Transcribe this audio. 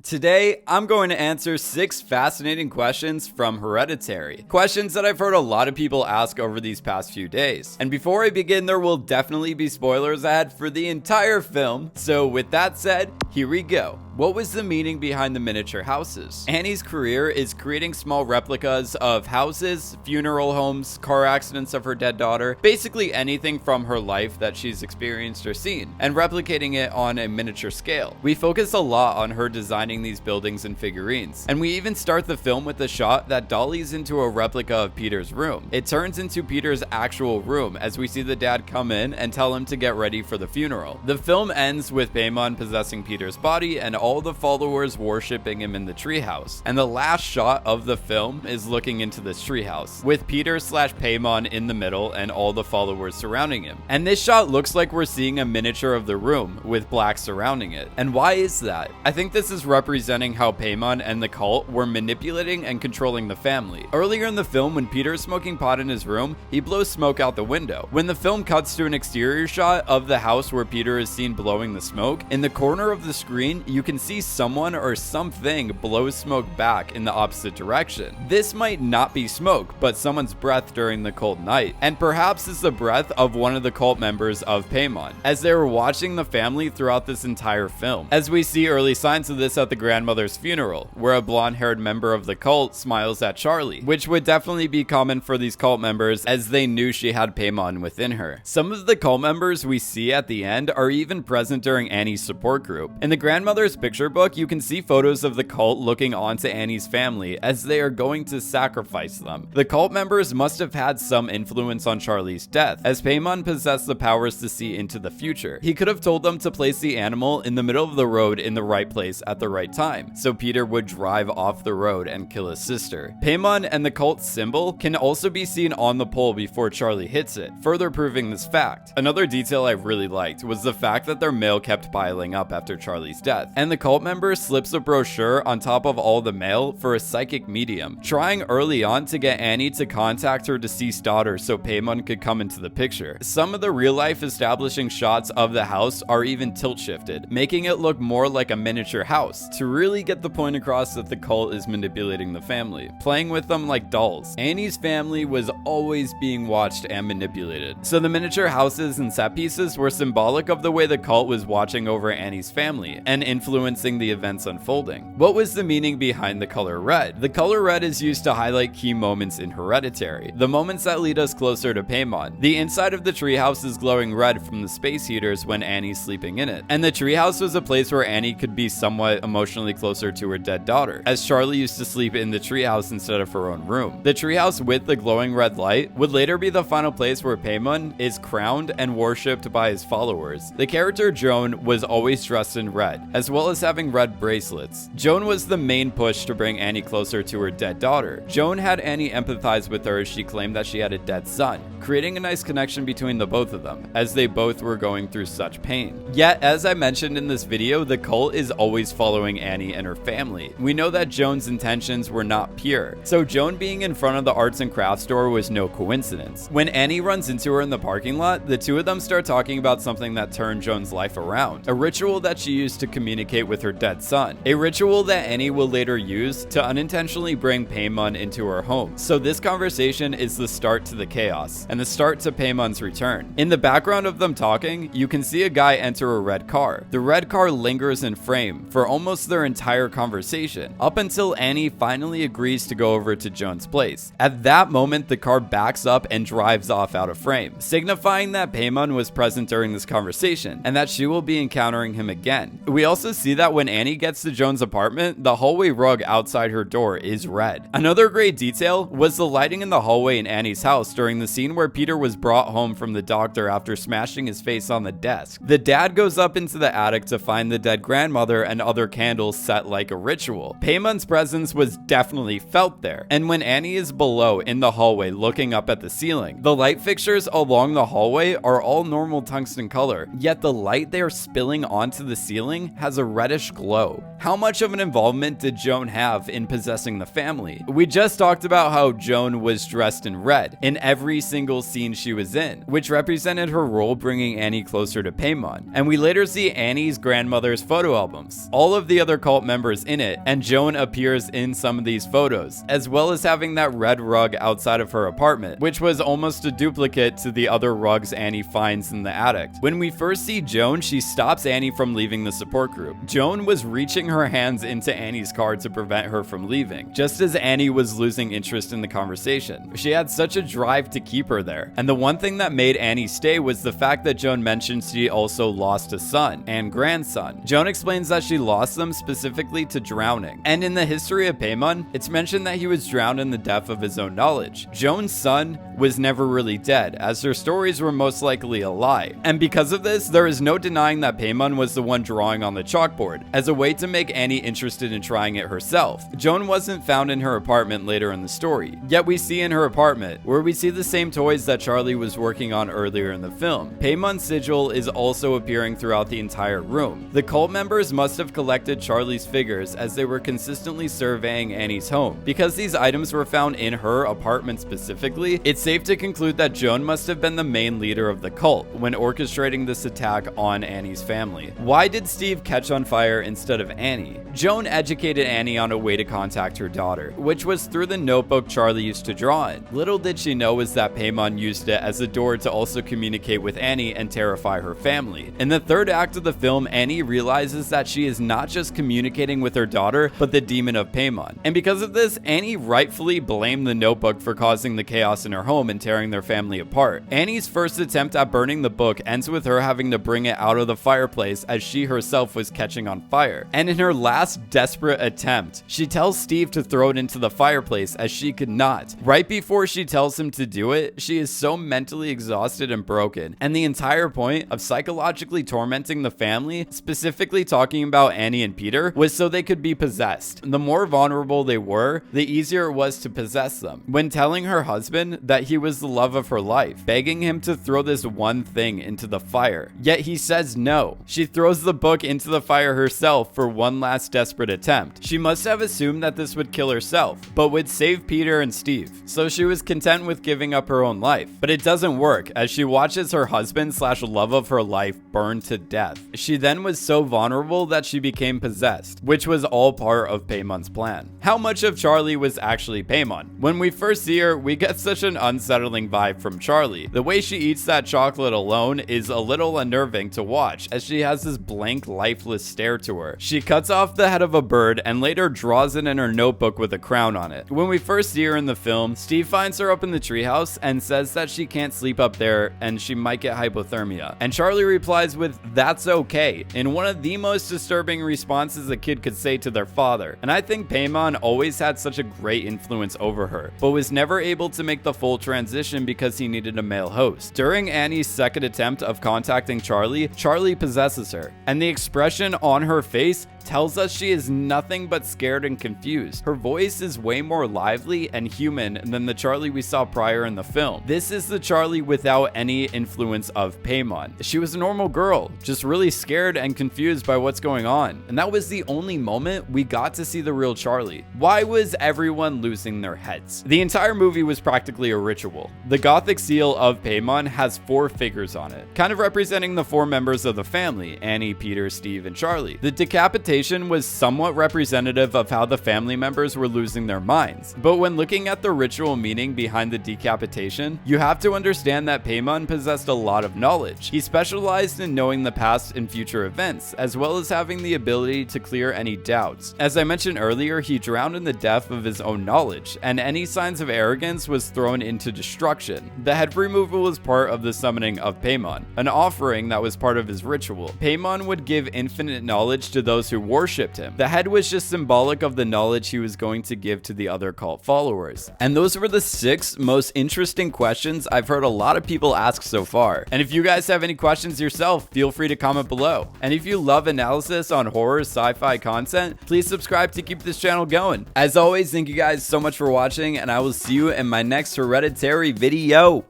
Today, I'm going to answer 6 fascinating questions from Hereditary. Questions that I've heard a lot of people ask over these past few days. And before I begin, there will definitely be spoilers ahead for the entire film. So with that said, here we go. What was the meaning behind the miniature houses? Annie's career is creating small replicas of houses, funeral homes, car accidents of her dead daughter, basically anything from her life that she's experienced or seen, and replicating it on a miniature scale. We focus a lot on her designing these buildings and figurines, and we even start the film with a shot that dollies into a replica of Peter's room. It turns into Peter's actual room as we see the dad come in and tell him to get ready for the funeral. The film ends with Paimon possessing Peter's body and all the followers worshipping him in the treehouse. And the last shot of the film is looking into this treehouse, with Peter/Paimon in the middle and all the followers surrounding him. And this shot looks like we're seeing a miniature of the room with black surrounding it. And why is that? I think this is representing how Paimon and the cult were manipulating and controlling the family. Earlier in the film, when Peter is smoking pot in his room, he blows smoke out the window. When the film cuts to an exterior shot of the house where Peter is seen blowing the smoke, in the corner of the screen, you can see someone or something blows smoke back in the opposite direction. This might not be smoke, but someone's breath during the cold night, and perhaps it's the breath of one of the cult members of Paimon, as they were watching the family throughout this entire film. As we see early signs of this at the grandmother's funeral, where a blonde-haired member of the cult smiles at Charlie, which would definitely be common for these cult members as they knew she had Paimon within her. Some of the cult members we see at the end are even present during Annie's support group. In the grandmother's picture book, you can see photos of the cult looking onto Annie's family as they are going to sacrifice them. The cult members must have had some influence on Charlie's death, as Paimon possessed the powers to see into the future. He could have told them to place the animal in the middle of the road in the right place at the right time, so Peter would drive off the road and kill his sister. Paimon and the cult's symbol can also be seen on the pole before Charlie hits it, further proving this fact. Another detail I really liked was the fact that their mail kept piling up after Charlie's death, and the cult member slips a brochure on top of all the mail for a psychic medium, trying early on to get Annie to contact her deceased daughter so Paimon could come into the picture. Some of the real-life establishing shots of the house are even tilt-shifted, making it look more like a miniature house, to really get the point across that the cult is manipulating the family, playing with them like dolls. Annie's family was always being watched and manipulated, so the miniature houses and set pieces were symbolic of the way the cult was watching over Annie's family and influencing the events unfolding. What was the meaning behind the color red? The color red is used to highlight key moments in Hereditary, the moments that lead us closer to Paimon. The inside of the treehouse is glowing red from the space heaters when Annie's sleeping in it, and the treehouse was a place where Annie could be somewhat emotionally closer to her dead daughter, as Charlie used to sleep in the treehouse instead of her own room. The treehouse with the glowing red light would later be the final place where Paimon is crowned and worshipped by his followers. The character Joan was always dressed in red, as well as having red bracelets. Joan was the main push to bring Annie closer to her dead daughter. Joan had Annie empathize with her as she claimed that she had a dead son, creating a nice connection between the both of them, as they both were going through such pain. Yet, as I mentioned in this video, the cult is always following Annie and her family. We know that Joan's intentions were not pure, so Joan being in front of the arts and crafts store was no coincidence. When Annie runs into her in the parking lot, the two of them start talking about something that turned Joan's life around, a ritual that she used to communicate with her dead son, a ritual that Annie will later use to unintentionally bring Paimon into her home. So this conversation is the start to the chaos, and the start to Paimon's return. In the background of them talking, you can see a guy enter a red car. The red car lingers in frame for almost their entire conversation, up until Annie finally agrees to go over to Joan's place. At that moment, the car backs up and drives off out of frame, signifying that Paimon was present during this conversation, and that she will be encountering him again. We also see that when Annie gets to Joan's apartment, the hallway rug outside her door is red. Another great detail was the lighting in the hallway in Annie's house during the scene where Peter was brought home from the doctor after smashing his face on the desk. The dad goes up into the attic to find the dead grandmother and other candles set like a ritual. Paimon's presence was definitely felt there, and when Annie is below in the hallway looking up at the ceiling, the light fixtures along the hallway are all normal tungsten color, yet the light they are spilling onto the ceiling has a reddish glow. How much of an involvement did Joan have in possessing the family? We just talked about how Joan was dressed in red in every single scene she was in, which represented her role bringing Annie closer to Paimon. And we later see Annie's grandmother's photo albums, all of the other cult members in it, and Joan appears in some of these photos, as well as having that red rug outside of her apartment, which was almost a duplicate to the other rugs Annie finds in the attic. When we first see Joan, she stops Annie from leaving the support group. Joan was reaching her hands into Annie's car to prevent her from leaving, just as Annie was losing interest in the conversation. She had such a drive to keep her there. And the one thing that made Annie stay was the fact that Joan mentioned she also lost a son and grandson. Joan explains that she lost them specifically to drowning. And in the history of Paimon, it's mentioned that he was drowned in the depth of his own knowledge. Joan's son was never really dead, as her stories were most likely a lie. And because of this, there is no denying that Paimon was the one drawing on the chalkboard, as a way to make Annie interested in trying it herself. Joan wasn't found in her apartment later in the story, yet we see in her apartment, where we see the same toys that Charlie was working on earlier in the film. Paimon's sigil is also appearing throughout the entire room. The cult members must have collected Charlie's figures as they were consistently surveying Annie's home. Because these items were found in her apartment specifically, it's safe to conclude that Joan must have been the main leader of the cult when orchestrating this attack on Annie's family. Why did Steve catch on fire instead of Annie? Joan educated Annie on a way to contact her daughter, which was through the notebook Charlie used to draw in. Little did she know was that Paimon used it as a door to also communicate with Annie and terrify her family. In the third act of the film, Annie realizes that she is not just communicating with her daughter, but the demon of Paimon. And because of this, Annie rightfully blamed the notebook for causing the chaos in her home and tearing their family apart. Annie's first attempt at burning the book ends with her having to bring it out of the fireplace as she herself was catching on fire. And in her last desperate attempt, she tells Steve to throw it into the fireplace as she could not. Right before she tells him to do it, she is so mentally exhausted and broken. And the entire point of psychologically tormenting the family, specifically talking about Annie and Peter, was so they could be possessed. The more vulnerable they were, the easier it was to possess them. When telling her husband that he was the love of her life, begging him to throw this one thing into the fire. Yet he says no. She throws the book into the fire herself for one last desperate attempt. She must have assumed that this would kill herself, but would save Peter and Steve. So she was content with giving up her own life. But it doesn't work, as she watches her husband / love of her life burn to death. She then was so vulnerable that she became possessed, which was all part of Paimon's plan. How much of Charlie was actually Paimon? When we first see her, we get such an unsettling vibe from Charlie. The way she eats that chocolate alone is a little unnerving to watch, as she has this blank, lifeless stare to her. She cuts off the head of a bird and later draws it in her notebook with a crown on it. When we first see her in the film, Steve finds her up in the treehouse and says that she can't sleep up there and she might get hypothermia. And Charlie replies with, "That's okay," in one of the most disturbing responses a kid could say to their father. And I think Paimon always had such a great influence over her, but was never able to make the full transition because he needed a male host. During Annie's second attempt of contacting Charlie, Charlie possesses her, and the expression on her face tells us she is nothing but scared and confused. Her voice is way more lively and human than the Charlie we saw prior in the film. This is the Charlie without any influence of Paimon. She was a normal girl, just really scared and confused by what's going on. And that was the only moment we got to see the real Charlie. Why was everyone losing their heads? The entire movie was practically a ritual. The Gothic seal of Paimon has 4 figures on it, kind of representing the 4 members of the family, Annie, Peter, Steve, and Charlie. The decapitation was somewhat representative of how the family members were losing their minds. But when looking at the ritual meaning behind the decapitation, you have to understand that Paimon possessed a lot of knowledge. He specialized in knowing the past and future events, as well as having the ability to clear any doubts. As I mentioned earlier, he drowned in the depth of his own knowledge, and any signs of arrogance was thrown into destruction. The head removal was part of the summoning of Paimon, an offering that was part of his ritual. Paimon would give infinite knowledge to those who worshipped him. The head was just symbolic of the knowledge he was going to give to the other cult followers. And those were the 6 most interesting questions I've heard a lot of people ask so far. And if you guys have any questions yourself, feel free to comment below. And if you love analysis on horror sci-fi content, please subscribe to keep this channel going. As always, thank you guys so much for watching, and I will see you in my next Hereditary video.